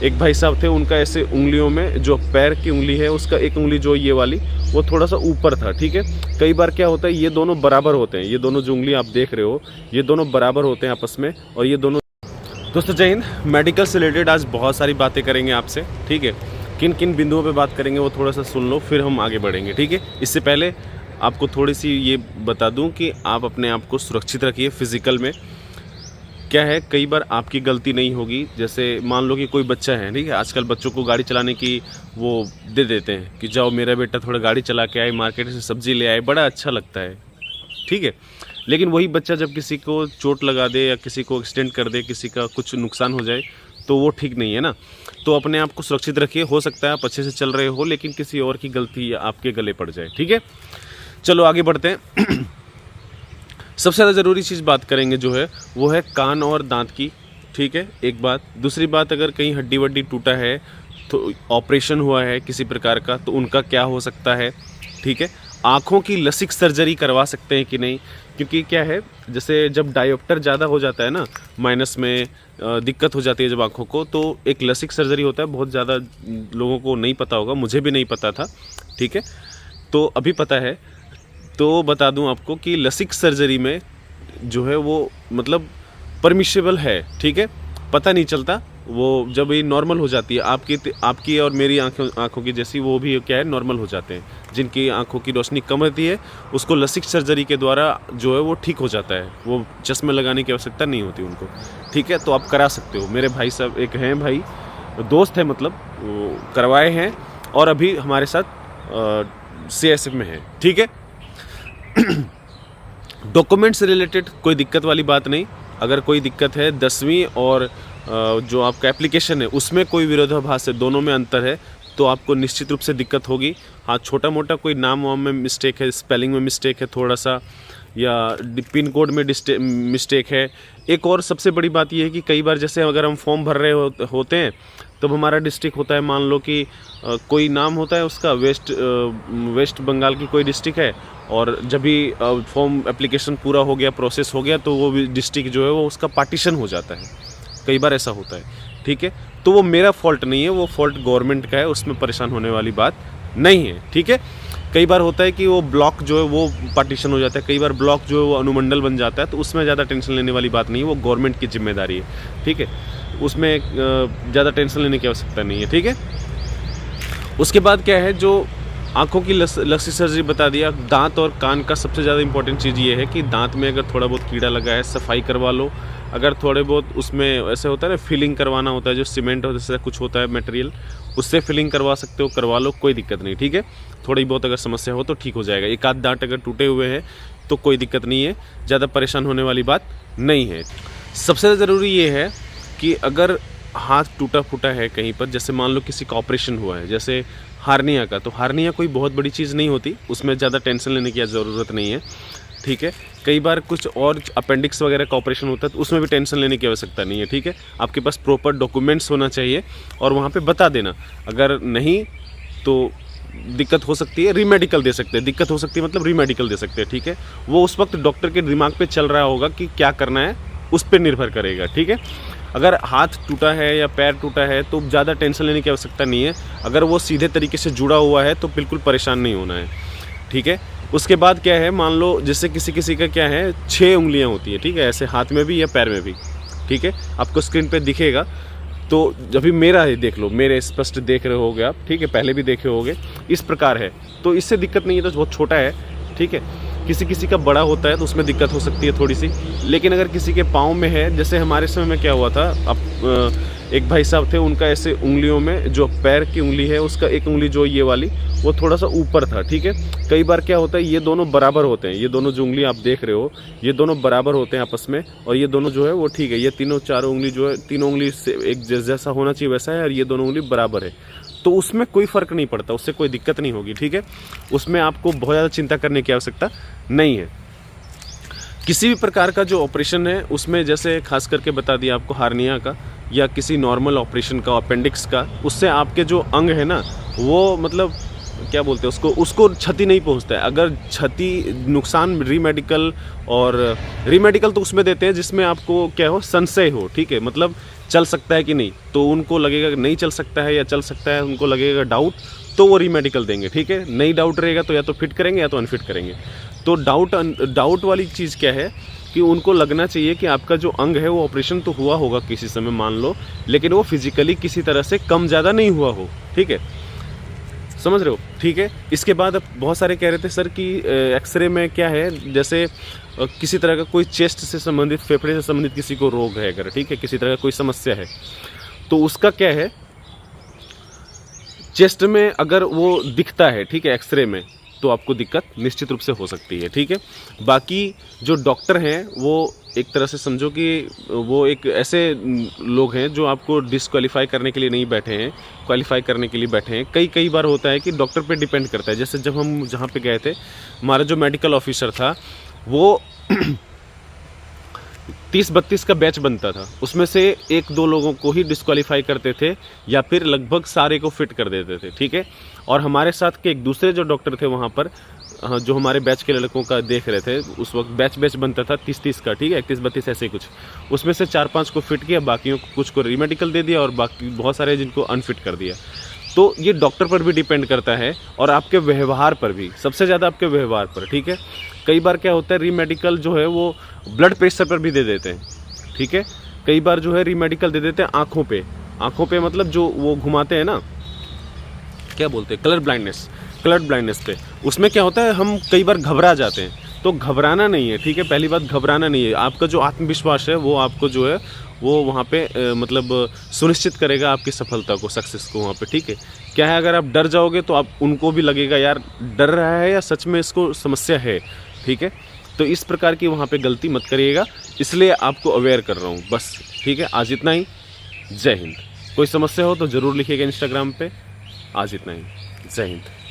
एक भाई साहब थे, उनका ऐसे उंगलियों में जो पैर की उंगली है उसका एक उंगली जो ये वाली वो थोड़ा सा ऊपर था, ठीक है। कई बार क्या होता है ये दोनों बराबर होते हैं, ये दोनों जो उंगली आप देख रहे हो ये दोनों बराबर होते हैं आपस में, और ये दोनों। दोस्तों जय हिंद। मेडिकल से रिलेटेड आज बहुत सारी बातें करेंगे आपसे, ठीक है। किन किन बिंदुओं पे बात करेंगे वो थोड़ा सा सुन लो, फिर हम आगे बढ़ेंगे, ठीक है। इससे पहले आपको थोड़ी सी ये बता दूं कि आप अपने आप को सुरक्षित रखिए। फिज़िकल में क्या है, कई बार आपकी गलती नहीं होगी। जैसे मान लो कि कोई बच्चा है, ठीक है, आजकल बच्चों को गाड़ी चलाने की वो दे देते हैं कि जाओ मेरा बेटा थोड़ा गाड़ी चला के आए, मार्केट से सब्जी ले आए, बड़ा अच्छा लगता है, ठीक है। लेकिन वही बच्चा जब किसी को चोट लगा दे या किसी को एक्सीडेंट कर दे, किसी का कुछ नुकसान हो जाए, तो वो ठीक नहीं है ना। तो अपने आप को सुरक्षित रखिए। हो सकता है आप अच्छे से चल रहे हो लेकिन किसी और की गलती आपके गले पड़ जाए, ठीक है। चलो आगे बढ़ते हैं। सबसे ज़्यादा ज़रूरी चीज़ बात करेंगे जो है वो है कान और दांत की, ठीक है, एक बात। दूसरी बात, अगर कहीं हड्डी वड्डी टूटा है तो ऑपरेशन हुआ है किसी प्रकार का तो उनका क्या हो सकता है, ठीक है। आँखों की लसिक सर्जरी करवा सकते हैं कि नहीं, क्योंकि क्या है जैसे जब डायोप्टर ज़्यादा हो जाता है ना, माइनस में दिक्कत हो जाती है जब आँखों को, तो एक लसिक सर्जरी होता है। बहुत ज़्यादा लोगों को नहीं पता होगा, मुझे भी नहीं पता था, ठीक है। तो अभी पता है, तो बता दूं आपको कि लसिक सर्जरी में जो है वो मतलब परमिशेबल है, ठीक है। पता नहीं चलता, वो जब ये नॉर्मल हो जाती है आपकी और मेरी आँखों की जैसी, वो भी क्या है नॉर्मल हो जाते हैं। जिनकी आँखों की रोशनी कम रहती है उसको लसिक सर्जरी के द्वारा जो है वो ठीक हो जाता है, वो चश्मे लगाने की आवश्यकता नहीं होती उनको, ठीक है। तो आप करा सकते हो। मेरे भाई साहब एक हैं, भाई दोस्त है, मतलब वो करवाए हैं और अभी हमारे साथ CSF में है, ठीक है। डॉक्यूमेंट से रिलेटेड कोई दिक्कत वाली बात नहीं। अगर कोई दिक्कत है 10वीं और जो आपका एप्लीकेशन है उसमें कोई विरोधाभास है, दोनों में अंतर है, तो आपको निश्चित रूप से दिक्कत होगी। हाँ, छोटा मोटा कोई नाम वाम में मिस्टेक है, स्पेलिंग में मिस्टेक है थोड़ा सा, या पिन कोड में मिस्टेक है। एक और सबसे बड़ी बात यह है कि कई बार जैसे अगर हम फॉर्म भर रहे होते हैं तब हमारा डिस्ट्रिक्ट होता है, मान लो कि कोई नाम होता है उसका, वेस्ट बंगाल की कोई डिस्ट्रिक्ट है, और जब भी फॉर्म एप्लीकेशन पूरा हो गया, प्रोसेस हो गया, तो वो डिस्ट्रिक्ट जो है वो उसका पार्टीशन हो जाता है। कई बार ऐसा होता है, ठीक है। तो वो मेरा फॉल्ट नहीं है, वो फॉल्ट गवर्नमेंट का है, उसमें परेशान होने वाली बात नहीं है, ठीक है। कई बार होता है कि वो ब्लॉक जो है वो पार्टीशन हो जाता है, कई बार ब्लॉक जो है वो अनुमंडल बन जाता है, तो उसमें ज़्यादा टेंशन लेने वाली बात नहीं है, वो गवर्नमेंट की जिम्मेदारी है, ठीक है। उसमें ज़्यादा टेंशन लेने की आवश्यकता नहीं है, ठीक है। उसके बाद क्या है, जो आँखों की लसिक सर्जरी बता दिया। दांत और कान का सबसे ज़्यादा इंपॉर्टेंट चीज़ ये है कि दांत में अगर थोड़ा बहुत कीड़ा लगा है सफाई करवा लो। अगर थोड़े बहुत उसमें ऐसे होता है ना, फिलिंग करवाना होता है, जो सीमेंट हो जैसे कुछ होता है मटेरियल, उससे फिलिंग करवा सकते हो, करवा लो, कोई दिक्कत नहीं, ठीक है। थोड़ी बहुत अगर समस्या हो तो ठीक हो जाएगा। एक आध दांत अगर टूटे हुए हैं तो कोई दिक्कत नहीं है, ज़्यादा परेशान होने वाली बात नहीं है। सबसे ज़रूरी ये है कि अगर हाथ टूटा फूटा है कहीं पर, जैसे मान लो किसी का ऑपरेशन हुआ है, जैसे हार्निया का, तो हार्निया कोई बहुत बड़ी चीज़ नहीं होती, उसमें ज़्यादा टेंशन लेने की ज़रूरत नहीं है, ठीक है। कई बार कुछ और अपेंडिक्स वगैरह का ऑपरेशन होता है तो उसमें भी टेंशन लेने की आवश्यकता नहीं है, ठीक है। आपके पास प्रॉपर डॉक्यूमेंट्स होना चाहिए और वहाँ पे बता देना। अगर नहीं तो दिक्कत हो सकती है, रीमेडिकल दे सकते हैं। दिक्कत हो सकती है मतलब रीमेडिकल दे सकते हैं, ठीक है। वो उस वक्त डॉक्टर के दिमाग पे चल रहा होगा कि क्या करना है, उस पर निर्भर करेगा, ठीक है। अगर हाथ टूटा है या पैर टूटा है तो ज़्यादा टेंशन लेने की आवश्यकता नहीं है। अगर वो सीधे तरीके से जुड़ा हुआ है तो बिल्कुल परेशान नहीं होना है, ठीक है। उसके बाद क्या है, मान लो जैसे किसी का क्या है 6 उंगलियां होती है, ठीक है, ऐसे हाथ में भी या पैर में भी, ठीक है। आपको स्क्रीन पे दिखेगा, तो जब भी मेरा है देख लो, मेरे स्पष्ट देख रहे होगे आप, ठीक है, पहले भी देखे होगे, इस प्रकार है, तो इससे दिक्कत नहीं है। तो बहुत छोटा है, ठीक है। किसी का बड़ा होता है तो उसमें दिक्कत हो सकती है थोड़ी सी, लेकिन अगर किसी के पाँव में है, जैसे हमारे समय में क्या हुआ था, अब एक भाई साहब थे, उनका ऐसे उंगलियों में जो पैर की उंगली है उसका एक उंगली जो ये वाली वो थोड़ा सा ऊपर था, ठीक है। कई बार क्या होता है ये दोनों बराबर होते हैं, ये दोनों जो उंगली आप देख रहे हो ये दोनों बराबर होते हैं आपस में, और ये दोनों जो है वो ठीक है, ये तीनों चारों उंगली जो है, तीनों उंगली से एक जैसा होना चाहिए वैसा है, और ये दोनों उंगली बराबर है, तो उसमें कोई फ़र्क नहीं पड़ता, उससे कोई दिक्कत नहीं होगी, ठीक है। उसमें आपको बहुत ज़्यादा चिंता करने की आवश्यकता नहीं है। किसी भी प्रकार का जो ऑपरेशन है उसमें, जैसे खास करके बता दिया आपको हार्निया का या किसी नॉर्मल ऑपरेशन का, अपेंडिक्स का, उससे आपके जो अंग है ना वो मतलब क्या बोलते हैं उसको क्षति नहीं पहुंचता है। अगर क्षति नुकसान रीमेडिकल तो उसमें देते हैं जिसमें आपको क्या हो, संशय हो, ठीक है, मतलब चल सकता है कि नहीं, तो उनको लगेगा कि नहीं चल सकता है या चल सकता है, उनको लगेगा डाउट, तो वो रीमेडिकल देंगे, ठीक है। नहीं डाउट रहेगा तो या तो फिट करेंगे या तो अनफिट करेंगे। तो डाउट वाली चीज़ क्या है कि उनको लगना चाहिए कि आपका जो अंग है वो ऑपरेशन तो हुआ होगा किसी समय मान लो, लेकिन वो फिजिकली किसी तरह से कम ज़्यादा नहीं हुआ हो, ठीक है, समझ रहे हो, ठीक है। इसके बाद अब बहुत सारे कह रहे थे सर कि एक्सरे में क्या है, जैसे किसी तरह का कोई चेस्ट से संबंधित, फेफड़े से संबंधित किसी को रोग है अगर, ठीक है, किसी तरह का कोई समस्या है, तो उसका क्या है, चेस्ट में अगर वो दिखता है, ठीक है, एक्सरे में, तो आपको दिक्कत निश्चित रूप से हो सकती है, ठीक है। बाकी जो डॉक्टर हैं वो एक तरह से समझो कि वो एक ऐसे लोग हैं जो आपको डिस्क्वालीफाई करने के लिए नहीं बैठे हैं, क्वालिफाई करने के लिए बैठे हैं। कई बार होता है कि डॉक्टर पे डिपेंड करता है। जैसे जब हम जहाँ पे गए थे, हमारा जो मेडिकल ऑफिसर था वो 30-32 का बैच बनता था, उसमें से 1-2 लोगों को ही डिस्क्वालीफाई करते थे या फिर लगभग सारे को फिट कर देते थे, ठीक है। और हमारे साथ के एक दूसरे जो डॉक्टर थे वहाँ पर, जो हमारे बैच के लड़कों का देख रहे थे, उस वक्त बैच बनता था 30-30 का, ठीक है, 31-32 ऐसे ही कुछ, उसमें से 4-5 को फिट किया, बाकियों को कुछ को रीमेडिकल दे दिया और बाकी बहुत सारे जिनको अनफिट कर दिया। तो ये डॉक्टर पर भी डिपेंड करता है और आपके व्यवहार पर भी, सबसे ज़्यादा आपके व्यवहार पर, ठीक है। कई बार क्या होता है, रीमेडिकल जो है वो ब्लड प्रेशर पर भी दे देते हैं, ठीक है। कई बार जो है रीमेडिकल दे देते हैं आँखों पे मतलब जो वो घुमाते हैं ना, क्या बोलते हैं, कलर ब्लाइंडनेस पे। उसमें क्या होता है, हम कई बार घबरा जाते हैं, तो घबराना नहीं है, ठीक है। पहली बात घबराना नहीं है, आपका जो आत्मविश्वास है वो आपको जो है वो वहाँ पे मतलब सुनिश्चित करेगा आपकी सफलता को, सक्सेस को वहाँ पे, ठीक है। क्या है, अगर आप डर जाओगे तो आप उनको भी लगेगा यार डर रहा है या सच में इसको समस्या है, ठीक है। तो इस प्रकार की वहाँ पे गलती मत करिएगा, इसलिए आपको अवेयर कर रहा हूँ बस, ठीक है। आज इतना ही, जय हिंद। कोई समस्या हो तो ज़रूर लिखिएगा इंस्टाग्राम पे। आज इतना ही, जय हिंद।